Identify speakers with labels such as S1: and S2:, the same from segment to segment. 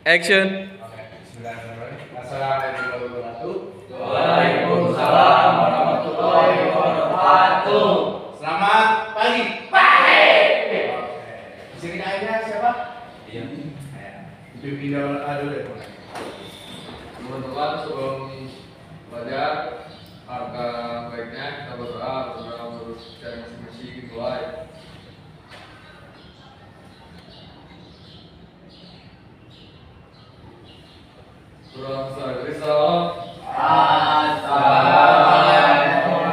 S1: Action.
S2: Oke, bismillahirrahmanirrahim. Assalamualaikum warahmatullahi wabarakatuh.
S3: Waalaikumsalam warahmatullahi wabarakatuh.
S2: Selamat pagi.
S3: Pagi.
S2: Oke. Di sini kayaknya siapa?
S1: Iya.
S2: Itu pindah dulu deh.
S4: Teman-teman sebelum belajar maka baiknya kita berdoa untuk cari masing-masing mulai. Surah Al-Isra.
S3: Assalamualaikum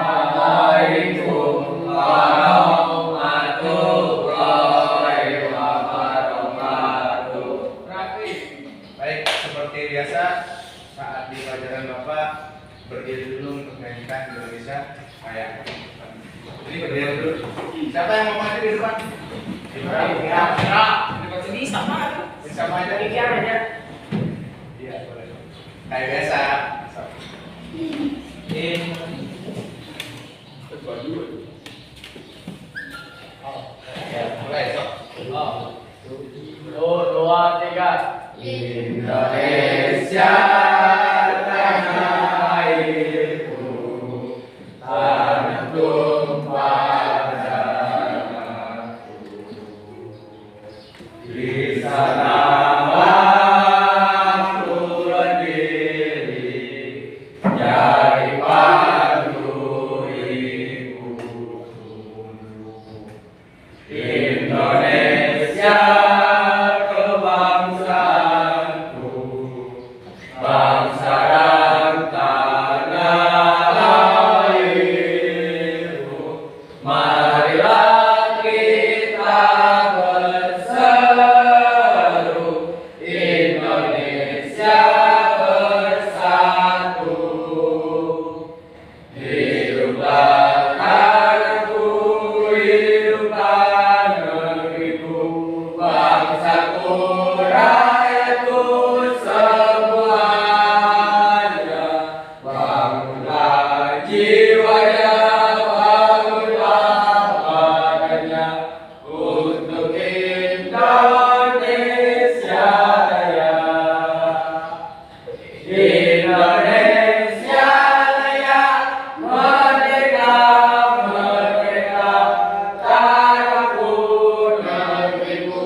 S3: warahmatullahi wabarakatuh.
S2: Baik, seperti biasa saat di pelajaran Bapak berdiri dulu untuk menyanyikan Indonesia Raya. Ini berdiri dulu. Siapa yang mau maju di depan?
S3: Bisa mah.
S2: Bisa maju.
S3: aja.
S2: Iya, boleh. Kayak biasa. Mulai, sok.
S3: Dua, tiga. Indonesia tanah airku, tanah tumpah darahku. Di sanalah ku berdiri, jadi pandu ibuku. Indonesia kebangsaanku, bangsa dan tanah airku. Marilah kita berseru, Indonesia bersatu. Hiduplah tanahku, hiduplah negeriku, bangsaku, rakyatku semuanya. Bangunlah jiwanya, bangunlah badannya, untuk Indonesia Raya. Indonesia Raya, merdeka, merdeka, tanahku, negeriku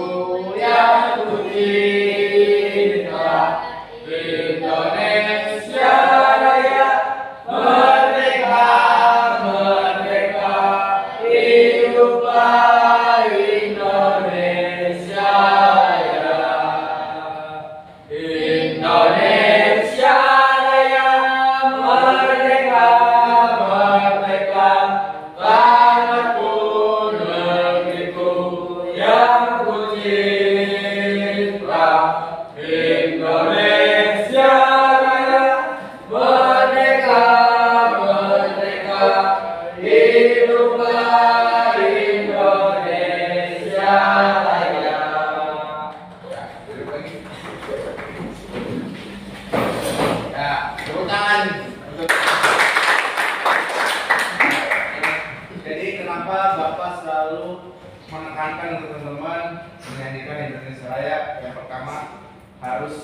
S3: yang ku cinta. Indonesia Raya, merdeka, merdeka, hiduplah Indonesia Raya. Indonesia Raya, merdeka, merdeka, tanahku, negeriku yang ku cinta. Indonesia Raya, merdeka, merdeka, hiduplah Indonesia Raya.
S2: Duduk lagi. Ya, tepuk tangan. Jadi kenapa Bapak selalu menekankan untuk teman-teman menyanyikan Indonesia Raya? Yang pertama harus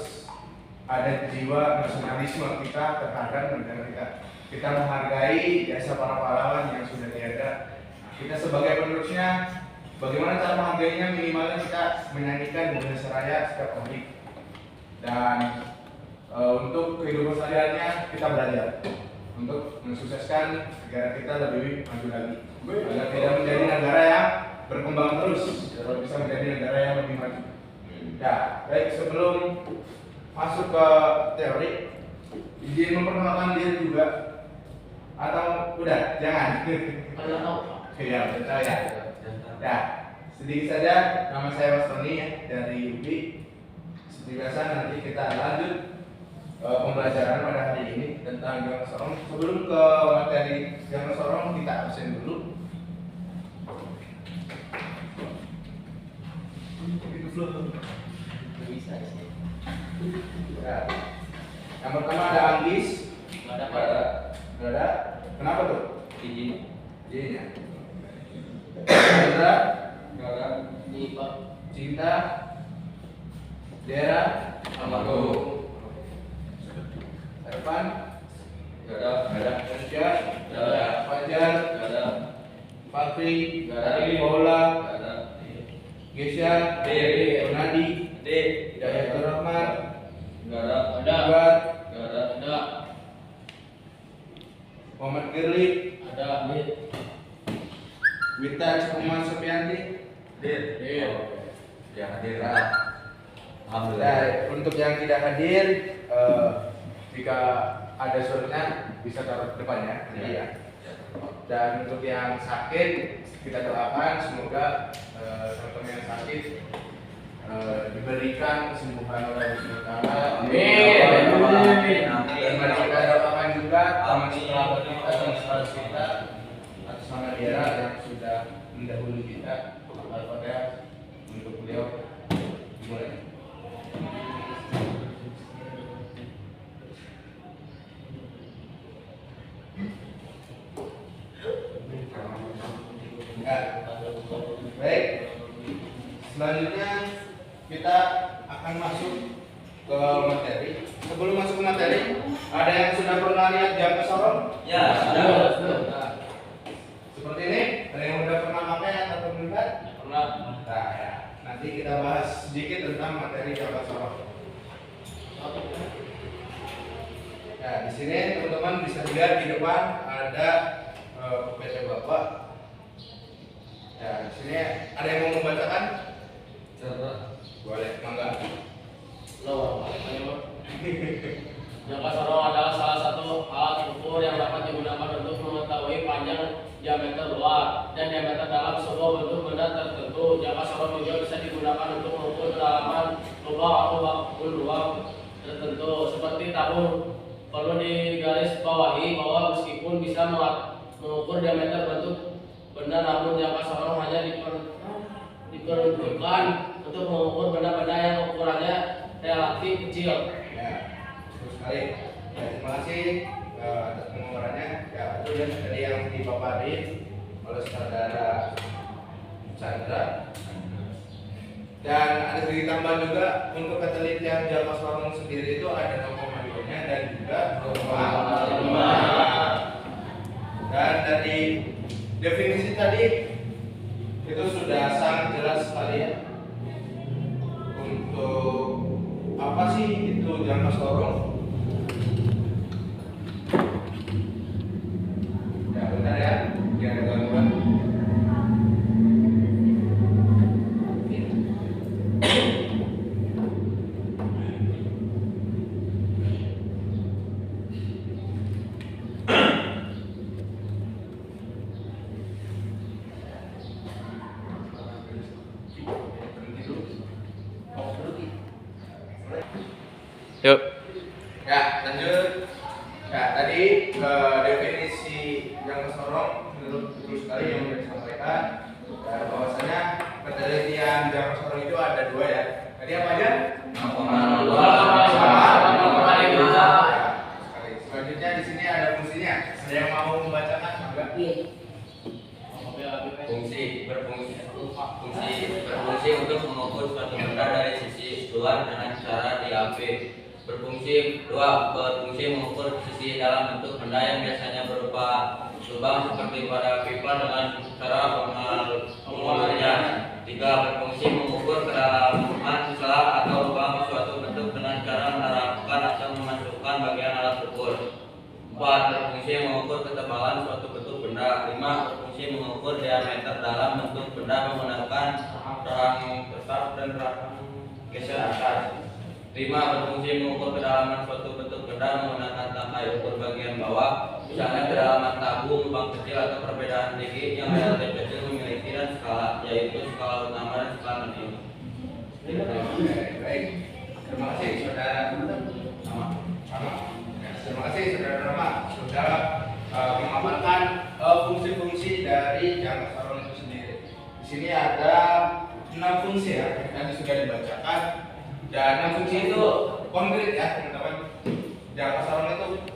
S2: ada jiwa nasionalisme kita terhadap negara kita. Kita menghargai jasa para pahlawan yang sudah tiada. Kita sebagai penerusnya, bagaimana cara menghargainya? Minimalnya kita menyanyikan Indonesia Raya setiap hari. Dan untuk kehidupan sehariannya kita belajar untuk mensukseskan negara kita lebih maju lagi, agar tidak menjadi negara yang berkembang terus, kalau bisa menjadi negara yang lebih maju. Ya, baik, sebelum masuk ke teori, izin memperkenalkan diri juga, atau udah jangan? Ya, udah tahu ya. Ya, sedikit saja, nama saya Mas Tony ya, dari UPI. Seperti biasa nanti kita lanjut pembelajaran pada hari ini tentang Jangan Sorong. Sebelum ke materi Jangan Sorong, kita absen dulu. Ya. Yang pertama ada Anggis. Ada. Kenapa tuh? Izin ya. Chandra. Cinta. Daerah
S4: Amargo.
S2: Irfan,
S4: Gak ada.
S2: Kerja,
S4: Gak ada.
S2: Fajar,
S4: Gak ada.
S2: Fakri,
S4: Gak ada.
S2: Paula,
S4: Gak ada.
S2: Gesya,
S3: D.
S2: Ronadi,
S3: D.
S2: Hidayatul Rahman,
S4: Gak ada.
S2: Akbar,
S4: Gak ada.
S3: Ada.
S2: Muhammad Girli,
S3: Ada. D.
S2: Wita Sukuman Sopianti.
S3: D.
S4: Yang hadir.
S2: Nah, untuk yang tidak hadir, jika ada suratnya bisa taruh di depannya, ya. Dan untuk yang sakit kita doakan semoga teman-teman yang sakit diberikan kesembuhan oleh Allah Subhanahu wa Ta'ala.
S3: Amin.
S2: Dan mari kita doakan juga teman sekolah kita, teman sekolah kita atas nama daerah yang sudah mendahului kita. Al-Fatihah untuk beliau dimulai. Ya. Baik. Selanjutnya kita akan masuk ke materi. Sebelum masuk ke materi, ada yang sudah pernah lihat jam sorong?
S3: Ya, ada.
S2: Seperti ini? Ada yang sudah pernah pakai atau melihat?
S3: Pernah.
S2: Nah, ya. Nanti kita bahas sedikit tentang materi jam sorong. Nah, di sini teman-teman bisa lihat di depan ada PT Bapak. Ya, di sini ada yang mau membacakan? Boleh, mangga.
S3: Loh, jangka sorong adalah salah satu alat ukur yang dapat digunakan untuk mengetahui panjang diameter luar dan diameter dalam sebuah bentuk benda tertentu. Jangka sorong juga bisa digunakan untuk mengukur kedalaman lubang atau ruang tertentu. Seperti tabung, perlu digarisbawahi bahwa meskipun bisa mengukur diameter bentuk benda, namun jangka sorong hanya diperuntukkan untuk mengukur benda-benda yang ukurannya relatif kecil.
S2: Ya, terus sekali. Ya, terima kasih atas pengurangannya. Ya, itu yang tadi yang dipaparin oleh saudara Chandra. Dan ada sedikit tambahan juga untuk ketelitian jangka sorong sendiri itu ada 0,2-nya dan juga 0,5. Dan dari definisi tadi itu sudah sangat jelas sekali ya. Untuk apa sih itu jangka sorong? Ya benar ya, biar ada gangguan.
S4: Yuk.
S2: Ya, lanjut. Ya, tadi definisi jangka sorong menurut betul sekali yang sudah disampaikan. Ya, bahwasanya penelitian jangka sorong itu ada dua ya. Tadi apa aja?
S3: 0,5.
S2: Sekali. Selanjutnya di sini ada fungsinya. Ada yang mau membacakan? Enggak?
S1: Berfungsi untuk mengukur suatu benda dari sisi luar dengan cara DAP. Berfungsi mengukur sisi dalam bentuk benda yang biasanya berupa lubang seperti pada pipa dengan cara mengulurnya. 3. Berfungsi mengukur kedalaman celah atau lubang suatu bentuk dengan cara menerapkan atau memasukkan bagian alat ukur. 4. Berfungsi mengukur ketebalan suatu bentuk benda. 5. Berfungsi mengukur diameter dalam bentuk benda menggunakan terang tetap dan terang geser atas. 5. Berfungsi mengukur kedalaman suatu bentuk benda menggunakan tangkai ukur bagian bawah, misalnya kedalaman tabung, lubang kecil atau perbedaan tinggi yang relatif kecil memiliki dan skala, yaitu skala utama dan skala medium.
S2: Baik. Terima kasih saudara. Sama. Ya, terima kasih saudara Rama sudah memaparkan fungsi-fungsi dari jangka sorong itu sendiri. Di sini ada 6 fungsi ya, tadi sudah dibacakan. Dan 6 fungsi itu konkret ya teman-teman. Jangka sorong itu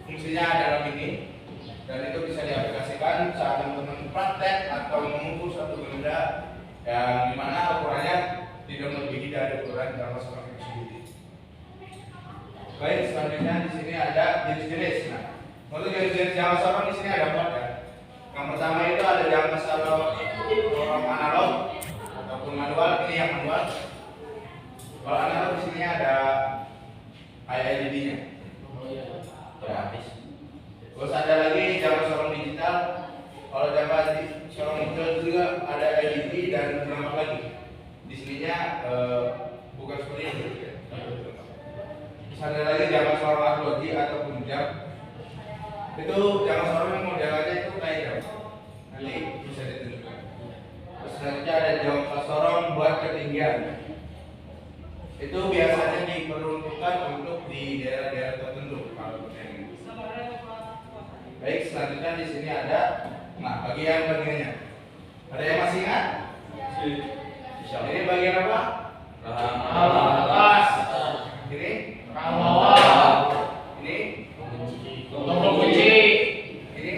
S2: fungsinya adalah ini, dan itu bisa diaplikasikan saat teman-teman praktek atau mengukur suatu benda yang dimana ukurannya tidak melebihi dari ukuran jangka sorong itu sendiri. Baik, selanjutnya di sini ada jenis-jenis. Nah, untuk jenis-jenis jangka sorong di sini ada 4 ya. Yang pertama itu ada jangka sorong analog ataupun manual. Ini yang manual. Kalau analog di sini ada LED-nya.
S1: Otomatis.
S2: Terus ada lagi jangka sorong digital. Kalau jangka sorong digital juga ada LED dan berapa lagi. Di sininya bukan seperti ini. Terus ada lagi jangka sorong arloji ataupun jam. Itu jangka sorong yang modelnya itu kayak jam. Nanti bisa ditunjukkan. Terus selanjutnya ada jangka sorong buat ketinggian. Itu biasanya diperuntukkan untuk di daerah-daerah tertentu kalau yang ini. Baik, selanjutnya di sini ada bagian-bagiannya. Ada yang masih ingat? Ini bagian apa?
S3: Atas.
S2: Ini?
S3: Bawah.
S2: Ini?
S3: Tombol kunci.
S2: Ini?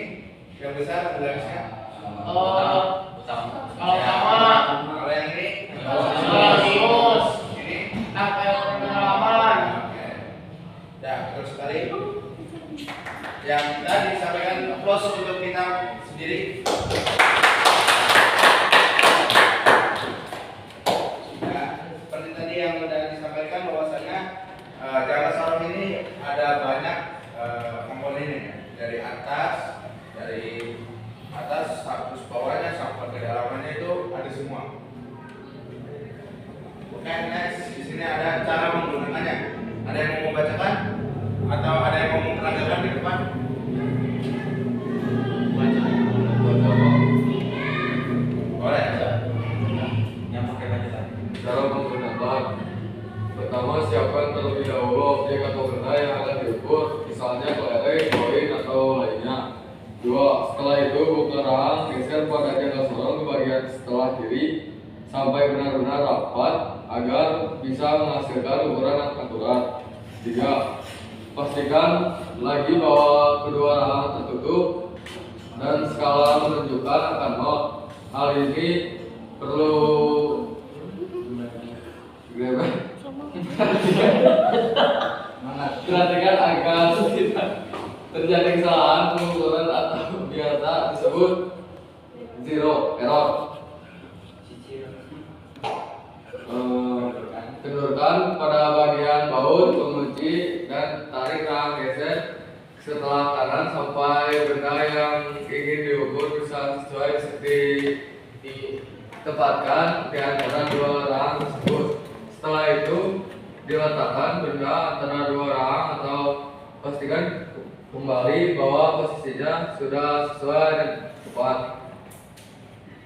S2: Yang besar garisnya?
S3: Kalau utama.
S2: Kalau yang ini?
S3: Radius.
S2: Ini?
S3: Pengalaman.
S2: Oke. Ya, terus sekali. Yang tadi disampaikan applause untuk kita sendiri. Nah, seperti tadi yang sudah disampaikan bahwasanya jangka sorong ini ada banyak komponennya, dari atas terus bawahnya sampai kedalamannya itu ada semua. Oke, next di sini ada cara menggunakannya. Ada yang mau membacakan atau ada yang mau menerangkan di depan? Boleh.
S1: Yang pakai bacaan.
S5: Cara menggunakan. Pertama, siapkan terlebih dahulu objek atau benda yang akan diukur, misalnya kelereng, koin, atau lainnya. 2. Setelah itu buka rahang, geser pada jangka sorong ke bagian setelah kiri sampai benar-benar rapat agar bisa menghasilkan ukuran yang akurat. 3. Pastikan lagi bahwa kedua rahang tertutup dan skala menunjukkan akan nol. Hal ini perlu perhatikan agar tidak terjadi kesalahan pengukuran atau biasa disebut zero error. Kendurkan pada bagian baut pengunci dan tarik rahang geser setelah kanan sampai benda yang ingin diukur bisa sesuai ditempatkan di antara dua rahang tersebut. Setelah itu diletakkan benda antara dua rahang atau pastikan kembali bahwa posisinya sudah sesuai dan tepat.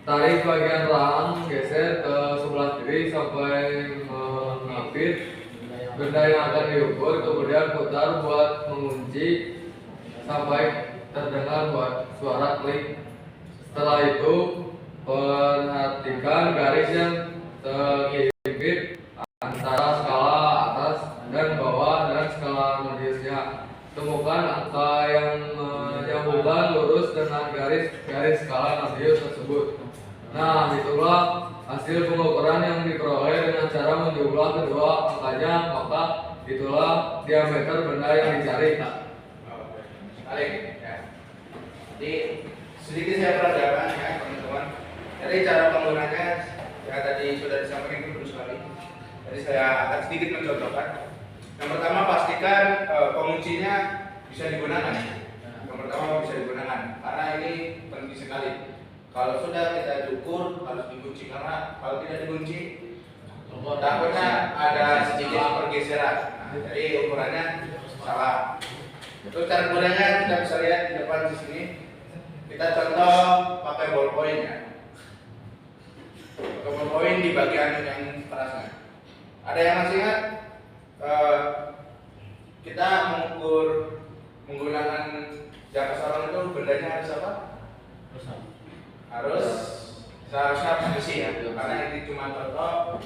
S5: Tarik bagian rahang geser ke sebelah kiri sampai mengapit benda yang akan diukur, kemudian putar buat mengunci sampai terdengar buat suara klik. Setelah itu perhatikan garis yang terhimpit antara skala atas dan bawah dan skala radiusnya. Temukan angka yang menyambungkan lurus dengan garis skala radius tersebut. Nah, itulah hasil pengukuran yang diperoleh dengan cara menjumlah kedua angkanya, maka itulah diameter benda yang dicari.
S2: Tarik ya. Jadi sedikit saya peragakan ya teman-teman. Jadi cara penggunaannya yang tadi sudah disampaikan itu betul sekali. Jadi saya akan sedikit mencontohkan. Yang pertama pastikan penguncinya bisa digunakan. Yang pertama bisa digunakan karena ini penting sekali. Kalau sudah kita ukur harus dikunci karena kalau tidak dikunci takutnya ada sedikit pergeseran. Nah, jadi ukurannya salah. Itu cara gunanya kita bisa lihat di depan di sini. Kita contoh pakai ballpoint ya. Pakai ballpoint di bagian yang kerasnya. Ada yang masih ingat? Kita mengukur menggunakan jangka sorong itu bendanya harus apa? Seharusnya bersih ya. Karena ini cuma contoh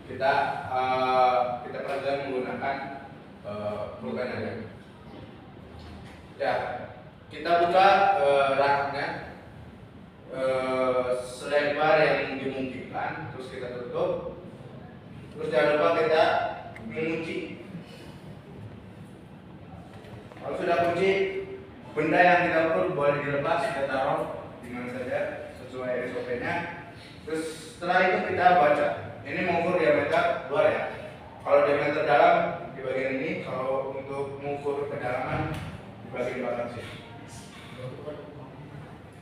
S2: kita perhatikan menggunakan pulpen aja. Ya, kita buka rahangnya selebar yang dimungkinkan, terus kita tutup. Terus jangan lupa kita mengunci. Kalau sudah kunci, benda yang kita ukur boleh dilepas, kita taruh di mana saja sesuai SOP-nya. Terus setelah itu kita baca. Ini mengukur diameter luar ya. Kalau diameter dalam di bagian ini, kalau untuk mengukur kedalaman di bagian belakang sini.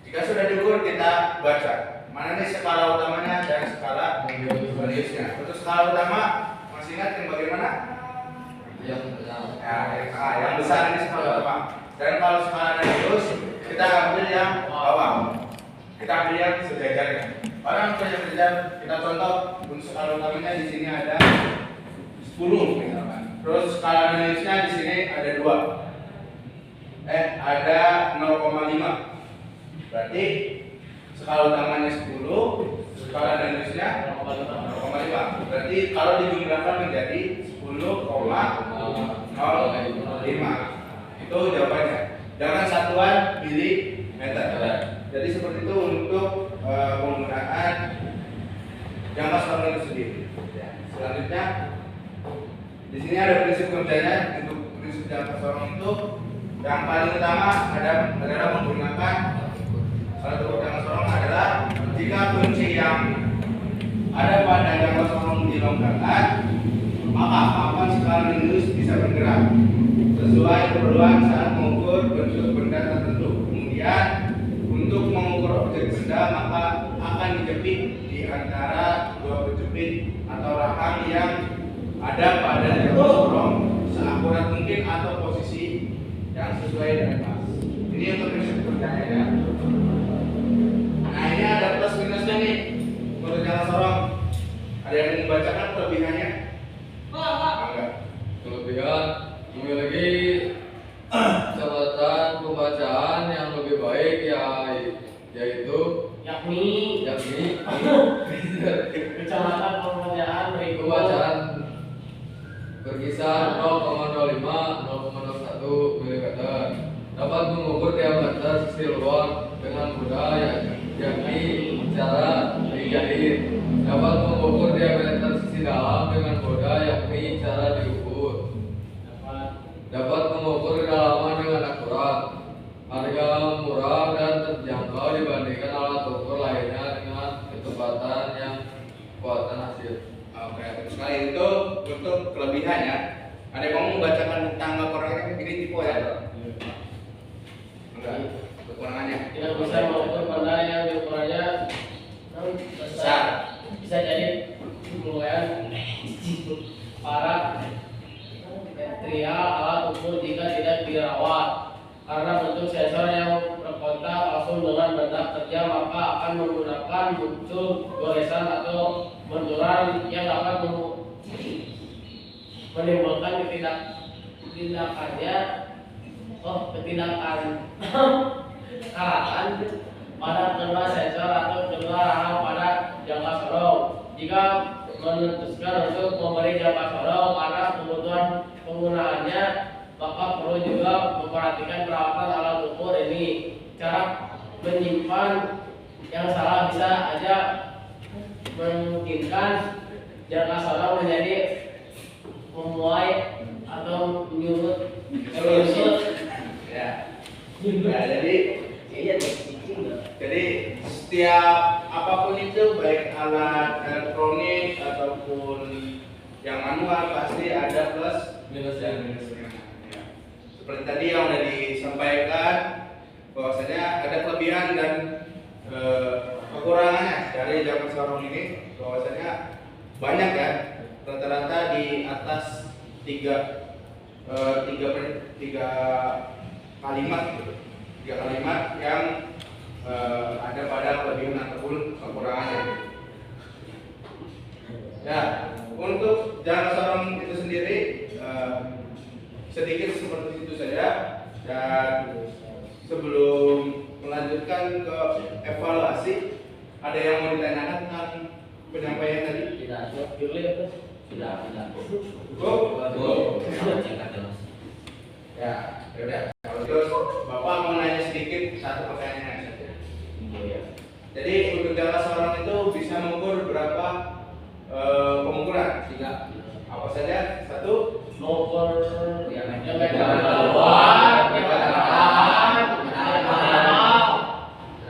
S2: Jika sudah diukur, kita baca. Mana nih skala utamanya dan skala radiusnya. Untuk skala utama, masih ingat yang bagaimana?
S5: Yang benar.
S2: Yang besar ini skala utama. Dan kalau skala radius, kita ambil yang bawah. Kita ambil yang sejajarnya. Orang sejajar, kita contoh untuk skala utamanya di sini ada 10 misalkan. Terus skala radiusnya di sini ada 2. Ada 0,5. Berarti skala utamanya 10, skala radiusnya 0,5. Berarti kalau dijumlahkan menjadi 10,05. Itu jawabannya. Jangan satuan milimeter. Jadi seperti itu untuk penggunaan jangka sorong itu sendiri. Selanjutnya di sini ada prinsip kerjanya. Untuk prinsip jangka sorong itu yang paling utama adalah menggunakan salah satu jangka sorong adalah jika kunci yang ada pada jangka sorong dilonggarkan, maka papan skala radius bisa bergerak sesuai keperluan saat mengukur bentuk benda tertentu. Kemudian untuk mengukur objek benda maka akan dijepit di antara dua penjepit atau rahang yang ada pada jangka sorong seakurat mungkin atau posisi yang sesuai dengan pas. Ini untuk prinsip kerjanya ya. Nah ini ada plus minusnya nih untuk jangka sorong. Ada yang membacakan kelebihannya? Enggak.
S5: Kelebihan memiliki catatan pembacaan yang lebih baik yaitu
S3: yakni kecamatan pembacaan berikut
S5: pembacaan berkisar 0,05 0,01 mm. Dapat mengukur diameter sisi luar dengan mudah yakni cara dijahit. Dapat mengukur diameter sisi dalam dengan mudah yakni cara diukur. Dapat mengukur kedalaman dengan akurat. Harga murah dan terjangkau dibandingkan alat ukur lainnya dengan ketepatan yang kuatan hasil.
S2: Oke, terus sekali itu untuk kelebihannya. Ada yang mau membacakan tangga kurangnya? Ini tipe ya? Enggak. Kekurangannya?
S3: tidak bisa mengukur benda yang diukurannya
S2: Besar.
S3: bisa jadi kemudian para material alat ukur jika tidak dirawat. Karena bentuk sensor yang berkontak langsung dengan benda kerja maka akan menggunakan muncul goresan atau benturan yang dapat menimbulkan ketidakkaratan pada kedua sensor atau kedua rahang pada jangka sorong. Jika memutuskan untuk memberi jangka sorong karena kebutuhan penggunaannya, maka perlu juga memperhatikan perawatan alat ukur ini. Cara menyimpan yang salah bisa aja memungkinkan jangka sorong menjadi memuai atau menyusut.
S2: Ya. Nah, jadi setiap apapun itu baik alat elektronik ataupun yang manual pasti ada plus minus dan minusnya. Ya. Seperti tadi yang sudah disampaikan bahwasanya ada kelebihan dan kekurangannya dari jangka sorong ini, bahwasanya banyak ya, rata-rata di atas tiga kalimat gitu. 3 kalimat yang ada pada kelebihan ataupun kekurangannya. Ya, untuk jangka sorong itu sendiri sedikit seperti itu saja. Dan sebelum melanjutkan ke evaluasi, ada yang mau ditanyakan tentang penyampaian tadi?
S3: Tidak.
S2: Cukup? Ya, udah. Kalau terus Bapak mau nanya sedikit satu pertanyaan saja. Jadi untuk jangka sorong itu bisa mengukur berapa pengukuran?
S1: 3
S3: ukur diameter luar, diameter dalam,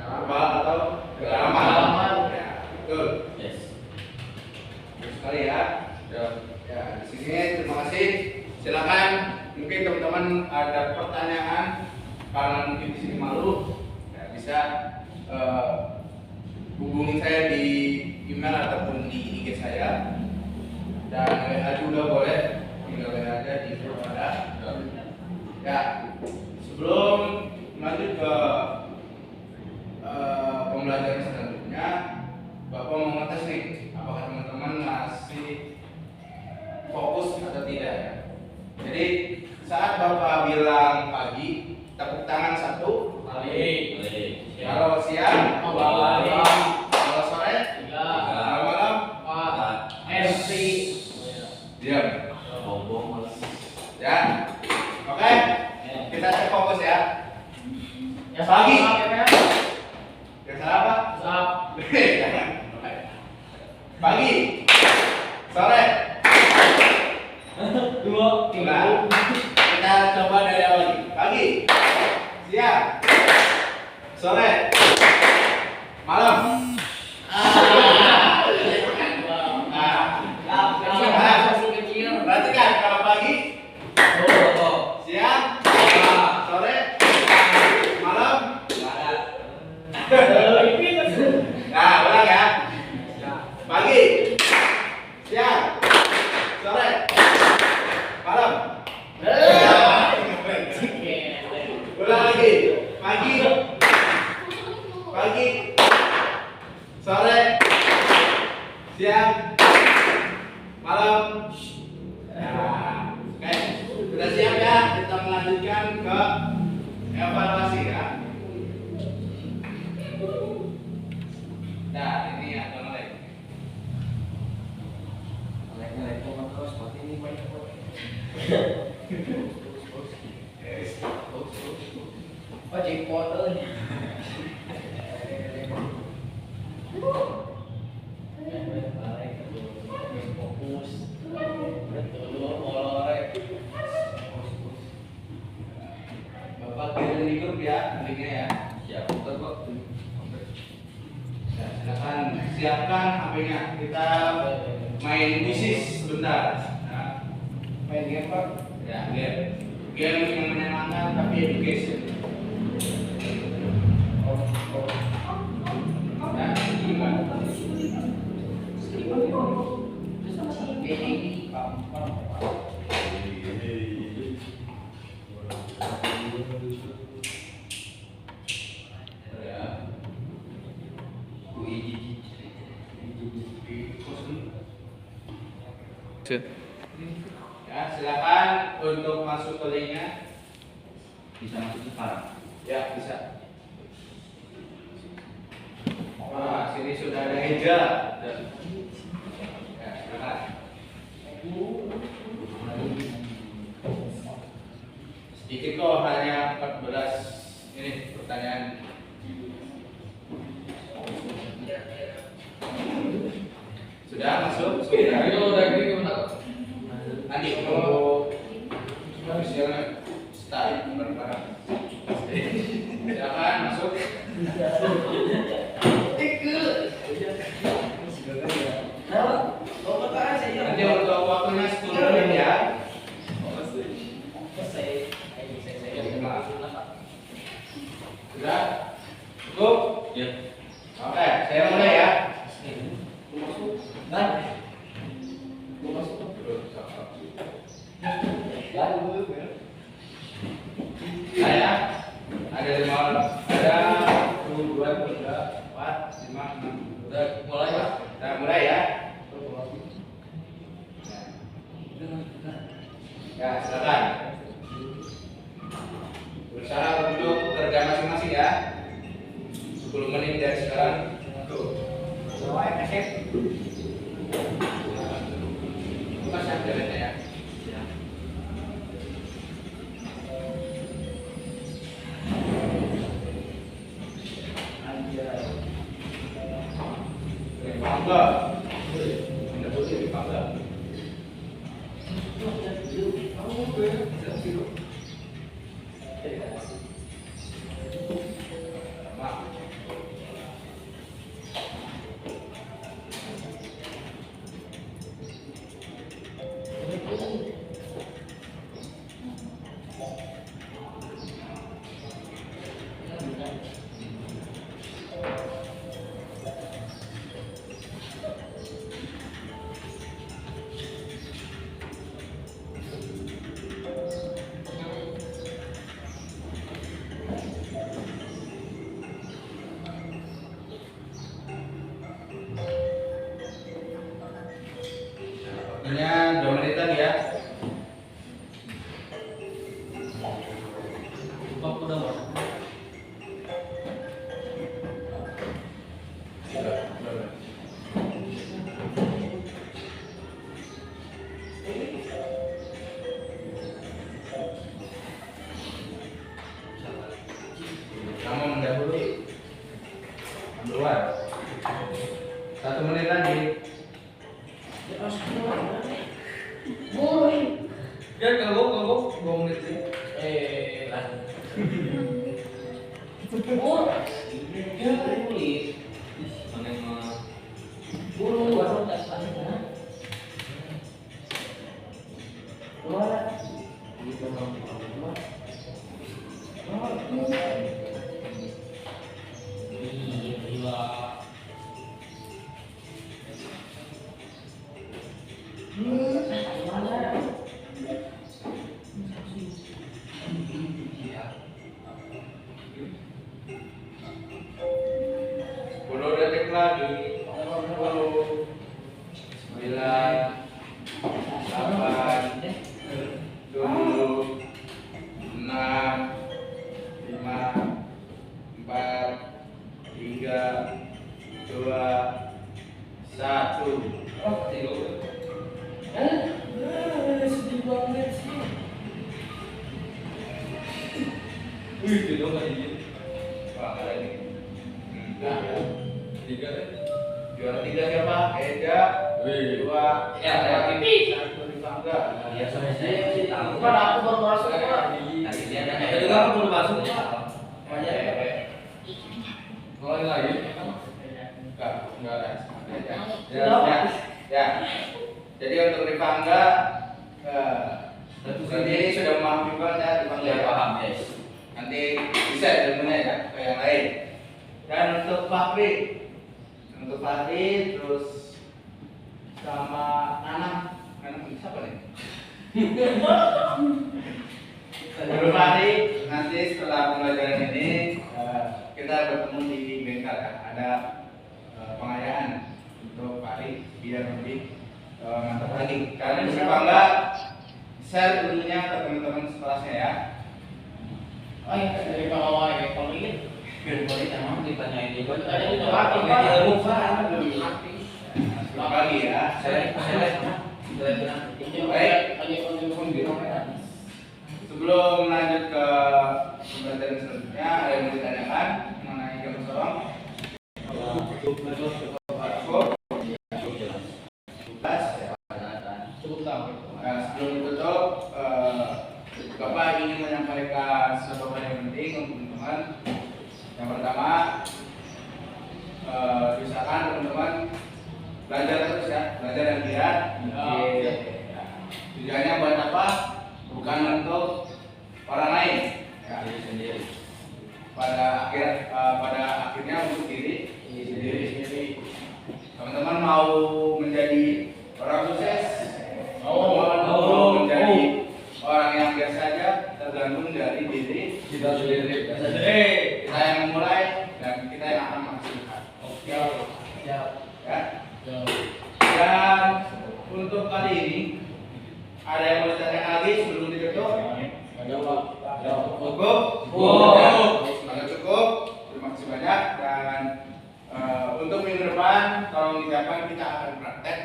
S2: Tebal atau kedalaman. Ya, betul.
S1: Yes.
S2: Bagus sekali ya.
S5: Ya.
S2: Ya, di sini terima kasih. Silakan mungkin teman-teman ada pertanyaan karena mungkin di sini malu, ya, bisa hubungi saya di email ataupun di IG saya, dan WA juga boleh, tinggal WA aja di grup ada. Ya, sebelum lanjut ke pembelajaran selanjutnya, Bapak mau ngetes nih, apakah teman-teman masih fokus atau tidak ya. Jadi saat Bapak bilang pagi, tepuk tangan 1.
S3: kali,
S2: Kalau siang,
S3: dua kali,
S2: kalau sore,
S3: tiga,
S2: kalau malam,
S3: empat, MC.
S2: diam.
S1: Bombong.
S2: Ya, oke. Kita cek fokus ya.
S3: Ya
S2: Pagi.
S3: ya.
S2: Yang salah apa?
S3: Sap.
S2: Jangan. Pagi, sore.
S3: Dua, tiga.
S2: Nah, kita coba dari awal lagi. Pagi, siang, sore, malam. Perhatikan kalau pagi, siang, sore, malam. Nah, ulang ya. Pagi, siang, sore, malam. Ulang lagi. Pagi, sore, siang, malam. Nah, oke. Sudah siap ya? Kita melanjutkan ke evaluasi ya. Nah, ini ada melek.
S3: Oh, jackpot euy. Fokus. Betul, oleh.
S2: Bapak kirim di grup ya, linknya ya.
S1: Siap.
S2: Ya, silakan siapkan HP-nya. Kita main bisnis sebentar. Nah, main game Pak? Ya, game. Game yang menyenangkan tapi education. Nah, gimana? Ya, silakan untuk masuk ke linknya.
S1: Bisa masuk sekarang.
S2: Ya, bisa. Wah, sini sudah ada Heja. Ya, silakan. Sedikit kok, hanya 14 ini pertanyaan. Sudah masuk? Sudah.
S5: Ini kalau udah gini gimana?
S2: Nanti untuk misalnya style bareng-bareng. Silakan masuk. Nanti untuk waktunya 10 menit ya. Sudah? Cukup?
S1: Ya.
S2: Oke, saya mulai ya. Saya ada 5 orang. Ada 1, 2, 3, 4, 5, 6.
S5: Udah mulai ya?
S2: Kita mulai ya. Ya, silakan. Berusaha untuk kerja masing-masing ya. 10 menit dari sekarang. Tuh. Buka sambilnya ya. Bangga. Anda boleh bangga. Waktunya 2 menitan ya. Kamu mendahului. Duluan. 1 menit lagi.
S3: Dia kagok 2 menit.
S2: Detik lagi. 10, 9, 8, 7, 6, 5, 4, 3, 2, 1. Oh, tidur.
S3: Sedih banget sih.
S2: Tidur nggak ini? Wah, ada ini.
S5: Tiga deh.
S2: Juara 3 siapa? Eda.
S5: Wih.
S2: 2.
S3: Ya, saya pipis.
S2: 1 Rifangga.
S1: Ya selesai sih tahu.
S3: Bukan aku baru masuk Pak.
S1: Tadi dia ada.
S3: Itu juga aku baru masuk Pak. Makanya
S5: Mulai lagi.
S2: Enggak ada.
S3: Ya.
S2: Ya. Jadi untuk Rifangga sendiri sudah memahami juga ya Rifangga
S1: Ya
S2: ya.
S1: paham yes.
S2: Nanti bisa ilmunya ya ke yang lain. Dan untuk Fahri terus sama Nanang siapa nih? Untuk Fahri nanti setelah pembelajaran ini kita bertemu di bengkel ya. Ada pengayaan untuk Fahri biar lebih mantap lagi. Karena bisa bangga share ilmunya ke teman-teman sekelasnya ya.
S3: Oh iya, dari Pak Awai, kalau ini
S1: Biar boleh emang ditanyain dia.
S3: tanya itu mati Pak.
S1: Ilmu Pak.
S3: Mati.
S2: Selamat pagi ya.
S1: Saya
S2: Baik.
S3: Hanya konjunksi biru.
S2: Sebelum lanjut ke pembelajaran selanjutnya, ada yang mau ditanyakan mengenai jam sorong?
S3: Cukup tahu.
S2: Nah, sebelum ditutup, Bapak ingin menyampaikan sesuatu hal yang penting untuk teman-teman. Yang pertama, usahakan teman-teman belajar terus ya, belajar yang giat.
S3: Ya.
S2: Tujuannya buat apa? Bukan untuk orang lain. Ya.
S1: Diri sendiri.
S2: Pada akhirnya untuk diri sendiri. Teman-teman mau menjadi orang sukses, mau menjadi orang yang biasa saja, tergantung dari diri
S5: Kita sendiri.
S2: kita yang memulai dan kita yang akan menghasilkan.
S3: Ya.
S2: Ya. Dan untuk kali ini ada yang mau ditanyakan lagi sebelum ditutup?
S3: Ada Pak.
S2: Cukup? Kalau cukup, terima kasih banyak dan untuk minggu depan tolong dicapai kita akan praktek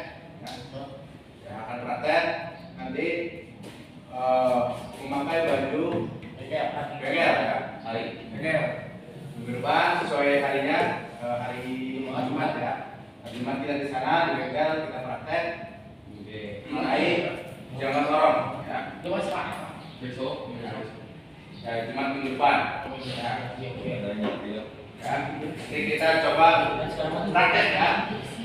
S2: ya, akan praktek nanti memakai baju bengkel ya.
S1: Hari.
S2: Bengkel minggu depan sesuai harinya hari Jumat ya. Hari Jumat kita di sana di bengkel kita praktek mengenai jangan sorong ya.
S3: Coba Pak.
S5: Besok.
S2: Ya, cuma minggu depan. Ya. Kan? Nanti kita coba praktek ya.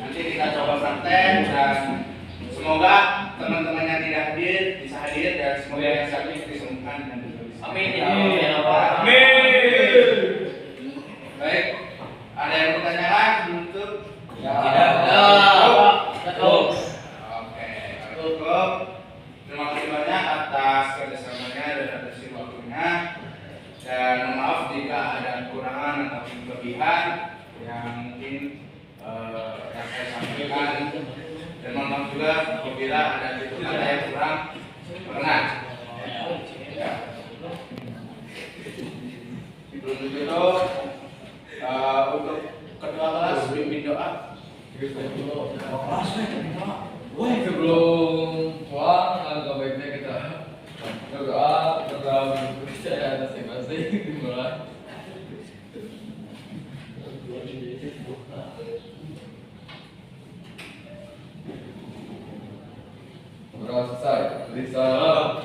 S2: Nanti kita coba praktek dan semoga teman-teman yang tidak hadir bisa hadir dan semoga yang sakit disembuhkan dan disembuhkan.
S1: Amin ya Allah ya Allah.
S2: Amin. Baik. Ada yang bertanyakan sebelum tutup?
S1: Tidak.
S2: Cukup. Oke, cukup. Terima kasih banyak atas kerjasamanya dan atas waktunya. Dan mohon maaf jika ada kekurangan atau kelebihan yang mungkin yang saya sampaikan. Dan mohon maaf juga apabila ada titik kata yang kurang berkenan. Ya. Sebelum itu untuk kedua kelas pimpin doa.
S5: Sebelum pulang, alangkah baiknya kita berdoa terhadap kepercayaan masing-masing dimulai. Berdoa selesai. Beri salam.